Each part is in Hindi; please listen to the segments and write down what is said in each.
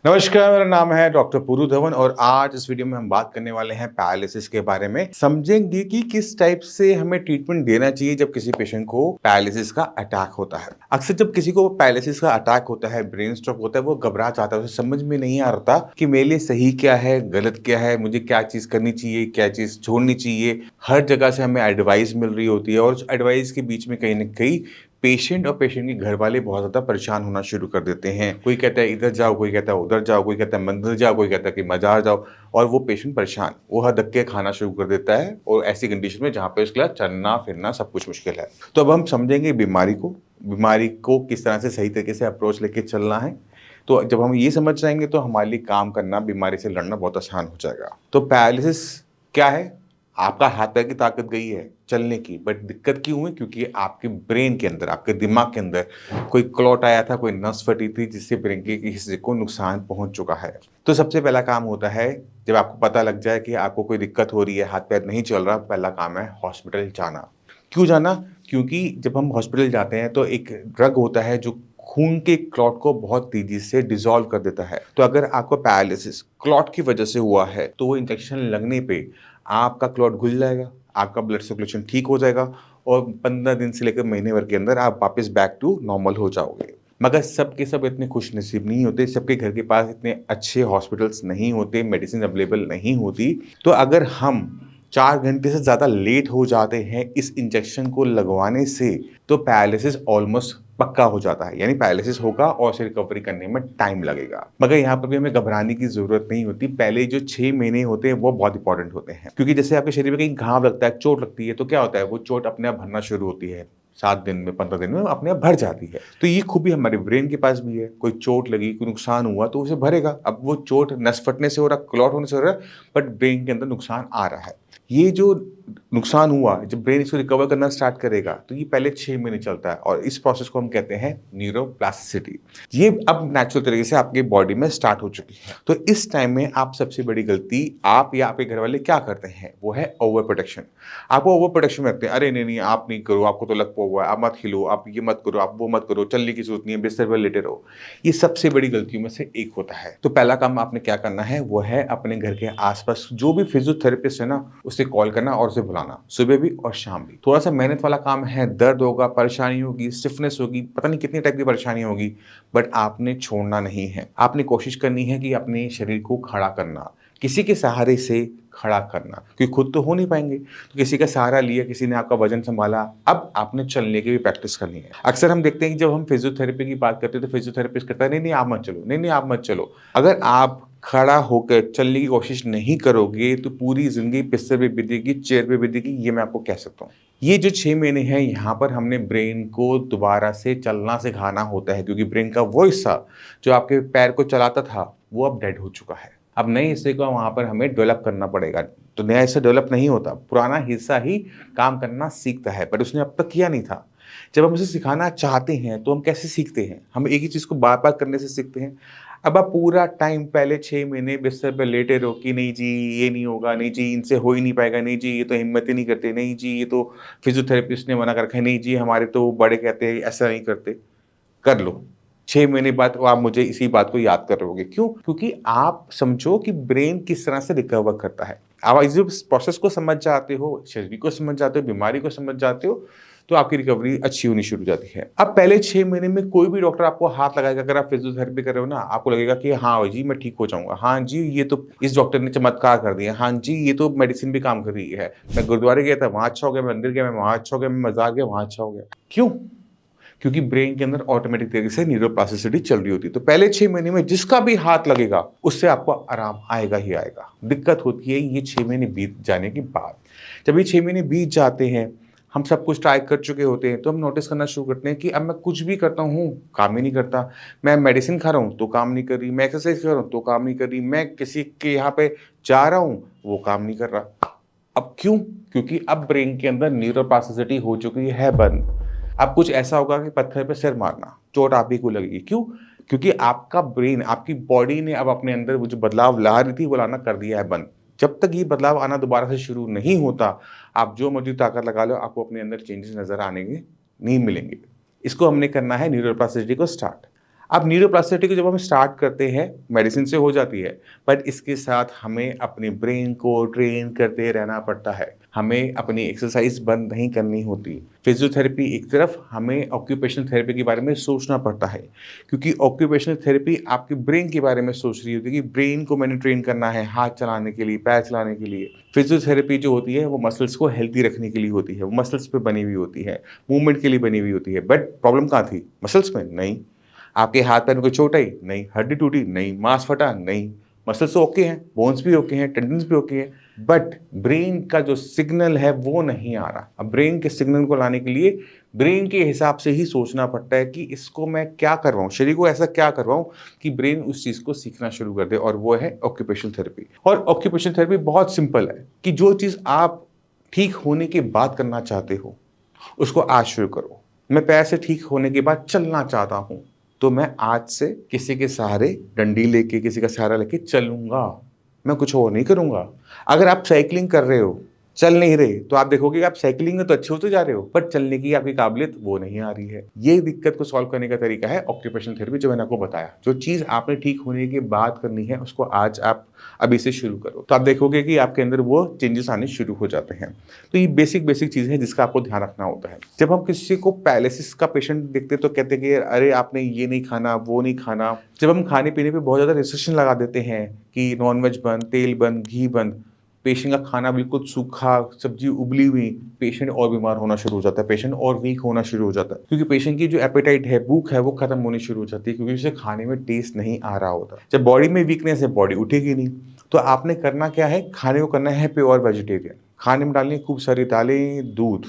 नमस्कार, मेरा नाम है डॉक्टर पुरु धवन और आज इस वीडियो में हम बात करने वाले हैं पैरालिसिस के बारे में। समझेंगे कि किस टाइप से हमें ट्रीटमेंट देना चाहिए जब किसी पेशेंट को पैरालिसिस का अटैक होता है। अक्सर जब किसी को पैरालिसिस का अटैक होता है, ब्रेन स्ट्रोक होता है, वो घबरा जाता है, उसे समझ में नहीं आ रहा कि मेरे लिए सही क्या है, गलत क्या है, मुझे क्या चीज़ करनी चाहिए, क्या चीज़ छोड़नी चाहिए। हर जगह से हमें एडवाइस मिल रही होती है और उस एडवाइस के बीच में कहीं न कहीं पेशेंट और पेशेंट के घर वाले बहुत ज़्यादा परेशान होना शुरू कर देते हैं। कोई कहता है इधर जाओ, कोई कहता है उधर जाओ, कोई कहता है मंदिर जाओ, कोई कहता है कि मज़ार जाओ और वो पेशेंट परेशान, वो हर धक्के खाना शुरू कर देता है और ऐसी कंडीशन में जहाँ पे उसके लिए चलना-फिरना सब कुछ मुश्किल है। तो अब हम समझेंगे बीमारी को किस तरह से सही तरीके से अप्रोच लेके चलना है। तो जब हम ये समझ जाएँगे तो हमारे लिए काम करना, बीमारी से लड़ना बहुत आसान हो जाएगा। तो पैरालिसिस क्या है? आपका हाथ-पैर की ताकत गई है चलने की, बट दिक्कत क्यों हुई? क्योंकि आपके ब्रेन के अंदर, आपके दिमाग के अंदर कोई क्लॉट आया था, कोई नस फटी थी जिससे ब्रेन के किसी हिस्से को नुकसान पहुंच चुका है। तो सबसे पहला काम होता है, जब आपको पता लग जाए कि आपको कोई दिक्कत हो रही है, हाथ-पैर नहीं चल रहा, पहला काम है हॉस्पिटल जाना। क्यों जाना? क्योंकि जब हम हॉस्पिटल जाते हैं तो एक ड्रग होता है जो खून के क्लॉट को बहुत तेज़ी से डिसॉल्व कर देता है। तो अगर आपको पैरालिसिस क्लॉट की वजह से हुआ है, तो वो इंजेक्शन लगने पे आपका क्लॉट घुल जाएगा, आपका ब्लड सर्कुलेशन ठीक हो जाएगा और 15 दिन से लेकर महीने भर के अंदर आप वापस बैक टू नॉर्मल हो जाओगे। मगर सब के सब इतने खुशनसीब नहीं होते, सबके घर के पास इतने अच्छे हॉस्पिटल्स नहीं होते, मेडिसिन अवेलेबल नहीं होती। तो अगर हम 4 घंटे से ज़्यादा लेट हो जाते हैं इस इंजेक्शन को लगवाने से, तो पैरालिसिस ऑलमोस्ट पक्का हो जाता है। यानी पैरालिसिस होगा और उसे रिकवरी करने में टाइम लगेगा। मगर यहाँ पर भी हमें घबराने की ज़रूरत नहीं होती। पहले जो 6 महीने होते हैं वो बहुत इंपॉर्टेंट होते हैं। क्योंकि जैसे आपके शरीर में कहीं घाव लगता है, चोट लगती है, तो क्या होता है, वो चोट अपने आप भरना शुरू होती है। 7 दिन में, 15 दिन में अपने आप भर जाती है। तो ये खूबी हमारे ब्रेन के पास भी है। कोई चोट लगी, कोई नुकसान हुआ तो उसे भरेगा। अब वो चोट नस फटने से हो रहा, क्लॉट होने से हो रहा है, बट ब्रेन के अंदर नुकसान आ रहा है। ये जो नुकसान हुआ, जब ब्रेन इसको रिकवर करना स्टार्ट करेगा, तो ये पहले 6 महीने चलता है और इस प्रोसेस को हम कहते हैं न्यूरोप्लास्टिसिटी। ये अब नेचुरल तरीके से आपकी बॉडी में स्टार्ट हो चुकी है। तो इस टाइम में आप सबसे बड़ी गलती आप या आपके घर वाले क्या करते हैं, वो है ओवर प्रोटेक्शन। आपको ओवर प्रोटेक्शन में रखते हैं, अरे नहीं-नहीं आप नहीं करो, आपको तो लग हुआ है, आप मत हिलो, आप ये मत करो, आप वो मत करो, चलने की ज़रूरत नहीं है, बिस्तर पर लेटे रहो। ये सबसे बड़ी गलतियों में से एक होता है। तो पहला काम आपने क्या करना है, वो है अपने घर के आस-पास जो भी फिजियोथेरेपिस्ट है ना, उसे कॉल करना और उसे बुलाना, सुबह भी और शाम भी। थोड़ा-सा मेहनत वाला काम है, दर्द होगा, परेशानी होगी, स्टिफनेस होगी, पता नहीं कितनी टाइप की परेशानी होगी, बट आपने छोड़ना नहीं है। आपने कोशिश करनी है कि अपने शरीर को खड़ा करना, किसी के सहारे से खड़ा करना, क्योंकि खुद तो हो नहीं पाएँगे, तो किसी का सहारा लिया, किसी ने आपका वज़न सँभाला, अब आपने चलने की भी प्रैक्टिस करनी है। अक्सर हम देखते हैं कि जब हम फिजियोथेरेपी की बात करते हैं, तो फिजियोथेरेपिस्ट कहता है, "नहीं, नहीं, आप मत चलो, नहीं, नहीं, आप मत चलो।" अगर आप खड़ा होकर चलने की कोशिश नहीं करोगे, तो पूरी ज़िंदगी बिस्तर पे बीतेगी, चेयर पे बीतेगी, ये मैं आपको कह सकता हूँ। ये जो 6 महीने हैं, यहाँ पर हमने ब्रेन को दोबारा से चलना सिखाना होता है, क्योंकि ब्रेन का वो हिस्सा, जो आपके पैर को चलाता था, वो अब डेड हो चुका है। अब नए हिस्से को वहाँ पर हमें डेवलप करना पड़ेगा। तो नया हिस्सा डेवलप नहीं होता, पुराना हिस्सा ही काम करना सीखता है, पर उसने अब तक किया नहीं था। जब हम उसे सिखाना चाहते हैं, तो हम कैसे सीखते हैं? हम एक ही चीज़ को बार-बार करने से सीखते हैं। अब आप पूरा टाइम पहले 6 महीने बिस्तर पे लेटे रहो कि नहीं जी, ये नहीं होगा, नहीं जी, इनसे हो ही नहीं पाएगा, नहीं जी, ये तो हिम्मत ही नहीं करते, नहीं जी, ये तो फिज़ियोथेरेपिस्ट ने मना कर रखा है, नहीं जी, हमारे तो बड़े कहते हैं, ऐसा नहीं करते। कर लो। 6 महीने बाद वो आप मुझे इसी बात को याद करोगे। क्यों? क्योंकि आप समझो कि ब्रेन किस तरह से रिकवर करता है। आप इस प्रोसेस को समझ जाते हो, शरीर को समझ जाते हो, बीमारी को समझ जाते हो, तो आपकी रिकवरी अच्छी होनी शुरू हो जाती है। अब पहले 6 महीने में कोई भी डॉक्टर आपको हाथ लगाएगा, अगर आप फिज़ियोथेरेपी कर रहे हो ना, आपको लगेगा कि हाँ जी, मैं ठीक हो जाऊँगा। हाँ जी, ये तो इस डॉक्टर ने चमत्कार कर दिया। हाँ जी, ये तो मेडिसिन भी काम कर रही है। मैं गुरुद्वारे गया था, वहाँ अच्छा हो गया, मैं मंदिर गया, मैं वहाँ अच्छा हो गया, मैं मज़ार गया, वहाँ अच्छा हो गया। क्यों? क्योंकि ब्रेन के अंदर ऑटोमेटिक तरीके से न्यूरोप्लास्टिसिटी चल रही होती है। तो पहले 6 महीने में जिसका भी हाथ लगेगा, उससे आपको आराम आएगा ही आएगा। दिक्कत होती है ये 6 महीने बीत जाने के बाद। जब ये 6 महीने बीत जाते हैं, हम सब कुछ ट्राई कर चुके होते हैं, तो हम नोटिस करना शुरू करते हैं कि अब मैं कुछ भी करता हूँ, काम ही नहीं करता। मैं मेडिसिन खा रहा हूँ, तो काम नहीं कर रही। मैं एक्सरसाइज कर रहा हूँ, तो काम नहीं कर रही। मैं किसी के यहाँ पे जा रहा हूँ, वो काम नहीं कर रहा। अब क्यों? क्योंकि अब ब्रेन के अंदर न्यूरोप्लास्टिसिटी हो चुकी है बंद। अब कुछ ऐसा होगा कि पत्थर पे सिर मारना, चोट आप ही को लगेगी। क्यों? क्योंकि आपका ब्रेन, आपकी बॉडी ने अब अपने अंदर वो जो बदलाव ला रही थी, वो लाना कर दिया है बंद। जब तक ये बदलाव आना दोबारा से शुरू नहीं होता, आप जो मर्ज़ी ताकत लगा लो, आपको अपने अंदर चेंजेस नज़र आने के नहीं मिलेंगे। इसको हमने करना है न्यूरोप्लास्टिसिटी को स्टार्ट। अब न्यूरोप्लास्टिसिटी को जब हम स्टार्ट करते हैं, मेडिसिन से हो जाती है, बट इसके साथ हमें अपने ब्रेन को ट्रेन करते रहना पड़ता है। हमें अपनी एक्सरसाइज बंद नहीं करनी होती। फिजियोथेरेपी एक तरफ, हमें ऑक्यूपेशनल थेरेपी के बारे में सोचना पड़ता है, क्योंकि ऑक्यूपेशनल थेरेपी आपके ब्रेन के बारे में सोच रही होती है कि ब्रेन को मैंने ट्रेन करना है हाथ चलाने के लिए, पैर चलाने के लिए। फिजियोथेरेपी जो होती है वो मसल्स को हेल्दी रखने के लिए होती है, वो मसल्स पे बनी हुई होती है, मूवमेंट के लिए बनी हुई होती है। बट प्रॉब्लम कहाँ थी? मसल्स में? नहीं। आपके हाथ पैर में कोई चोट आई? नहीं। हड्डी टूटी? नहीं। मांस फटा? नहीं। मसल्स तो ओके हैं, बोन्स भी ओके हैं, टेंडन्स भी ओके हैं, बट ब्रेन का जो सिग्नल है वो नहीं आ रहा। अब ब्रेन के सिग्नल को लाने के लिए ब्रेन के हिसाब से ही सोचना पड़ता है कि इसको मैं क्या करवाऊँ, शरीर को ऐसा क्या करवाऊँ कि ब्रेन उस चीज़ को सीखना शुरू कर दे, और वो है ऑक्यूपेशनल थेरेपी। और ऑक्यूपेशनल थेरेपी बहुत सिंपल है कि जो चीज़ आप ठीक होने के बाद करना चाहते हो, उसको आज शुरू करो। मैं पैर से ठीक होने के बाद चलना चाहता हूँ, तो मैं आज से किसी के सहारे डंडी लेके, किसी का सहारा लेके चलूँगा, मैं कुछ और नहीं करूँगा। अगर आप साइक्लिंग कर रहे हो, चल नहीं रहे, तो आप देखोगे कि आप साइक्लिंग में तो अच्छे होते जा रहे हो, पर चलने की आपकी काबिलियत वो नहीं आ रही है। ये दिक्कत को सॉल्व करने का तरीका है ऑक्यूपेशनल थेरेपी, जो मैंने आपको बताया। जो चीज़ आपने ठीक होने के बाद करनी है, उसको आज आप अभी से शुरू करो, तो आप देखोगे कि आपके अंदर वो चेंजेस आने शुरू हो जाते हैं। तो ये बेसिक बेसिक चीज़ें हैं जिसका आपको ध्यान रखना होता है। जब हम किसी को पैरालिसिस का पेशेंट देखते हैं तो कहते हैं कि अरे आपने ये नहीं खाना, वो नहीं खाना। जब हम खाने पीने पे बहुत ज़्यादा रिस्ट्रिक्शन लगा देते हैं कि नॉनवेज बंद, तेल बंद, घी बंद, पेशेंट का खाना बिल्कुल सूखा, सब्जी उबली हुई, पेशेंट और बीमार होना शुरू हो जाता है, पेशेंट और वीक होना शुरू हो जाता है, क्योंकि पेशेंट की जो एपेटाइट है, भूख है, वो खत्म होनी शुरू हो जाती है, क्योंकि उसे खाने में टेस्ट नहीं आ रहा होता। जब बॉडी में वीकनेस है, बॉडी उठेगी नहीं। तो आपने करना क्या है? खाने को करना है प्योर वेजिटेरियन। खाने में डालनी है खूब सारी दालें, दूध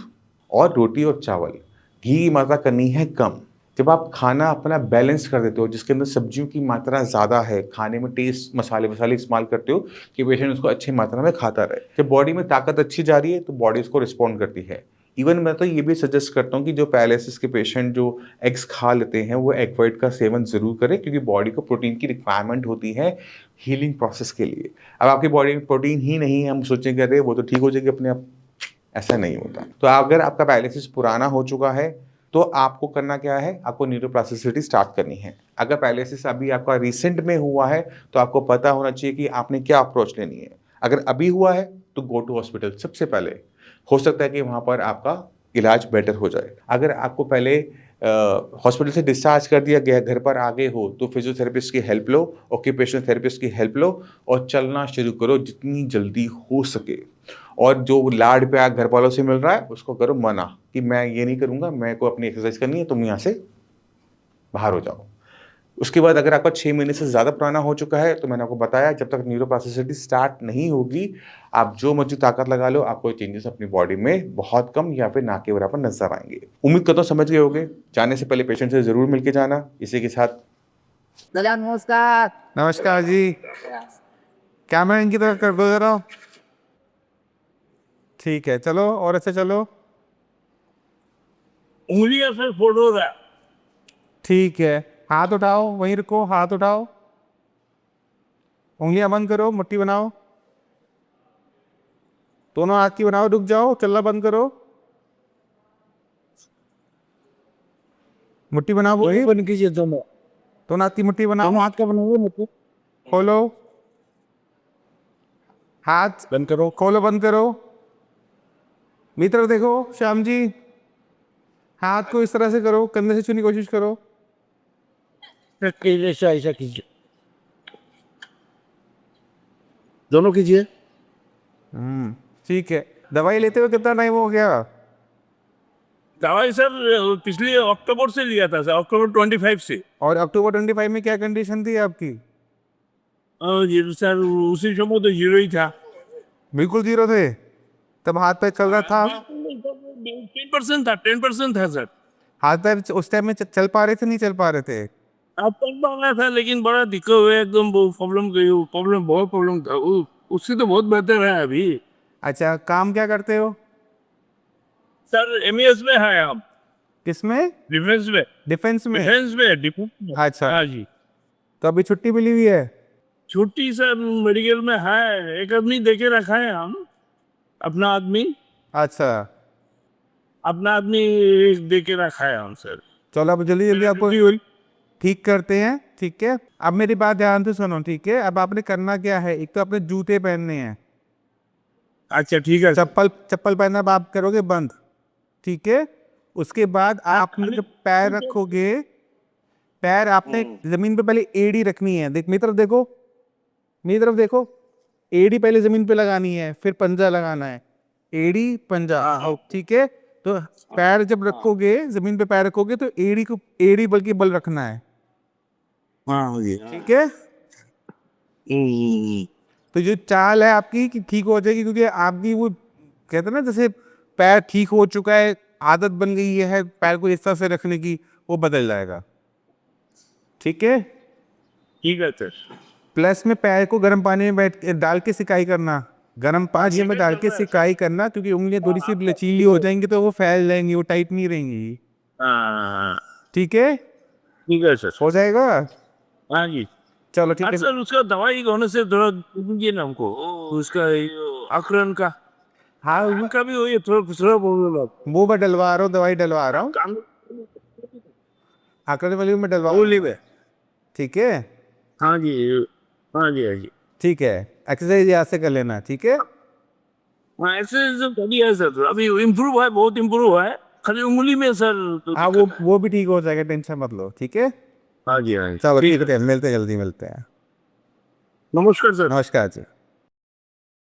और रोटी और चावल। घी की मात्रा करनी है कम। जब आप खाना अपना बैलेंस कर देते हो, जिसके अंदर सब्जियों की मात्रा ज़्यादा है, खाने में टेस्ट मसाले-वसाले इस्तेमाल करते हो कि पेशेंट उसको अच्छी मात्रा में खाता रहे। जब बॉडी में ताकत अच्छी जा रही है, तो बॉडी उसको रिस्पॉन्ड करती है। इवन मैं तो ये भी सजेस्ट करता हूँ कि जो पैरालिसिस के पेशेंट जो एग्स खा लेते हैं, वो एग व्हाइट का सेवन ज़रूर करें, क्योंकि बॉडी को प्रोटीन की रिक्वायरमेंट होती है हीलिंग प्रोसेस के लिए। अब आपकी बॉडी में प्रोटीन ही नहीं है, हम सोचेंगे अरे वो तो ठीक हो जाएगी अपने आप, ऐसा नहीं होता। तो अगर आपका पैरालिसिस पुराना हो चुका है, तो आपको करना क्या है? आपको न्यूरोप्लास्टिसिटी स्टार्ट करनी है। अगर पैरालिसिस अभी आपका रिसेंट में हुआ है, तो आपको पता होना चाहिए कि आपने क्या अप्रोच लेनी है। अगर अभी हुआ है, तो गो टू हॉस्पिटल सबसे पहले। हो सकता है कि वहाँ पर आपका इलाज बेटर हो जाए। अगर आपको पहले हॉस्पिटल से डिस्चार्ज कर दिया गया, घर पर आ गए हो, तो फिजियोथेरेपिस्ट की हेल्प लो, ऑक्यूपेशनल थेरेपिस्ट की हेल्प लो और चलना शुरू करो जितनी जल्दी हो सके। और जो लाड प्यार घर वालों से मिल रहा है, उसको करो मना कि मैं ये नहीं करूँगा, मेरे को अपनी एक्सरसाइज करनी है, तुम यहाँ से बाहर हो जाओ। उसके बाद अगर आपका 6 महीने से ज़्यादा पुराना हो चुका है, तो मैंने आपको बताया जब तक न्यूरोप्लास्टिसिटी स्टार्ट नहीं होगी, आप जो मर्ज़ी ताकत लगा लो, आपको चेंजेस अपनी बॉडी में बहुत कम या फिर ना के बराबर नज़र आएँगे। उम्मीद करता हूँ समझ गए होंगे। जाने से पहले पेशेंट से ज़रूर मिल के जाना। इसी के साथ दादा नमस्कार। नमस्कार जी। कैमरा इनकी तरफ कर दो जरा। ठीक है, चलो और ऐसे चलो। उंगलियों से फोड़ो रहा। ठीक है, हाथ उठाओ, वहीं रुको, हाथ उठाओ, उंगलियां बंद करो, मुट्ठी बनाओ, दोनों हाथ की बनाओ, रुक जाओ, चलना बंद करो, मुट्ठी बनाओ, वही बन कीजिए दोनों। दोनों हाथ की मुट्ठी बनाओ, दोनों हाथ का बनाओ मुझको। खोलो, हाथ बंद करो। खोलो, बंद करो, मेरी तरफ देखो श्याम जी, हाथ को इस तरह से करो, कंधे से छूने की कोशिश करो, कीजिए, ऐसा ऐसा कीजिए। दोनों कीजिए। ठीक है। दवाई लेते हुए कितना टाइम हो गया? दवाई सर पिछले अक्टूबर से लिया था सर, अक्टूबर 25 से। और अक्टूबर 25 में क्या कंडीशन थी आपकी? ये सर उसी समय तो जीरो ही था। बिल्कुल जीरो थे, तब हाथ पैर चल रहा था? 10% था, 10% था सर। हाथ पैर उस टाइम में चल पा रहे थे, नहीं चल पा रहे थे? अब तक पाना था, लेकिन बड़ा दिक्कत हुआ एकदम, वो प्रॉब्लम बहुत प्रॉब्लम था। उससे तो बहुत बेहतर है अभी। अच्छा, काम क्या करते हो? सर एमईएस में है आप। किसमें? डिफेंस में। डिफेंस में? डिफेंस में। अच्छा, हाँ जी। तो अभी छुट्टी मिली हुई है? छुट्टी सर मेडिकल में है, एक आदमी देके रखा है हम, अपना आदमी। अच्छा, अपना आदमी देके रखा है हम सर। चलो अब जल्दी जल्दी आपको ठीक करते हैं, ठीक है। अब मेरी बात ध्यान से सुनो, ठीक है। अब आपने करना क्या है, एक तो आपने जूते पहनने हैं, अच्छा ठीक है चप्पल चप्पल पहनना अब आप करोगे बंद, ठीक है। उसके बाद आपने जब पैर रखोगे, पैर आपने जमीन पे पहले एड़ी रखनी है, देख मेरी तरफ देखो, मेरी तरफ देखो, एड़ी पहले जमीन पे लगानी है, फिर पंजा लगाना है, एड़ी पंजा, ठीक है। तो पैर जब रखोगे जमीन पे, पैर रखोगे तो एड़ी को, एड़ी बल्कि बल रखना है, हाँ जी ठीक है। तो जो चाल है आपकी कि ठीक हो जाएगी, क्योंकि आपकी वो कहते हैं ना, जैसे पैर ठीक हो चुका है, आदत बन गई है पैर को इस तरह से रखने की, वो बदल जाएगा, ठीक है। ठीक है सर प्लस में पैर को गर्म पानी में बैठ के डाल के सिकाई करना, गर्म पानी में डाल के सिकाई करना, क्योंकि उंगलियां थोड़ी सी लचीली हो जाएंगी तो वो फैल जाएंगी, वो टाइट नहीं रहेंगी, हाँ ठीक है। ठीक है सर हो जाएगा, हाँ जी चलो ठीक हाँ है। सर उसका दवाई होने से थोड़ा दीजिए ना हमको उसका आकलन का हाँ उनका भी वही थोड़ा दूसरा प्रॉब्लम है वो मैं डलवा रहा हूँ, दवाई डलवा रहा हूँ, काम आकलन वाली में डलवा, बोली में ठीक है, हाँ जी हाँ जी हाँ जी ठीक है। एक्सरसाइज यहाँ से कर लेना, ठीक है। हाँ ऐसे सब बढ़िया है सर अभी इम्प्रूव है बहुत इम्प्रूव है खाली उंगली में सर तो हाँ वो भी ठीक हो जाएगा, टेंशन मत लो, ठीक है। हाँ जी हाँ जी चलो ठीक है, मिलते हैं, जल्दी मिलते हैं। नमस्कार सर नमस्कार जी।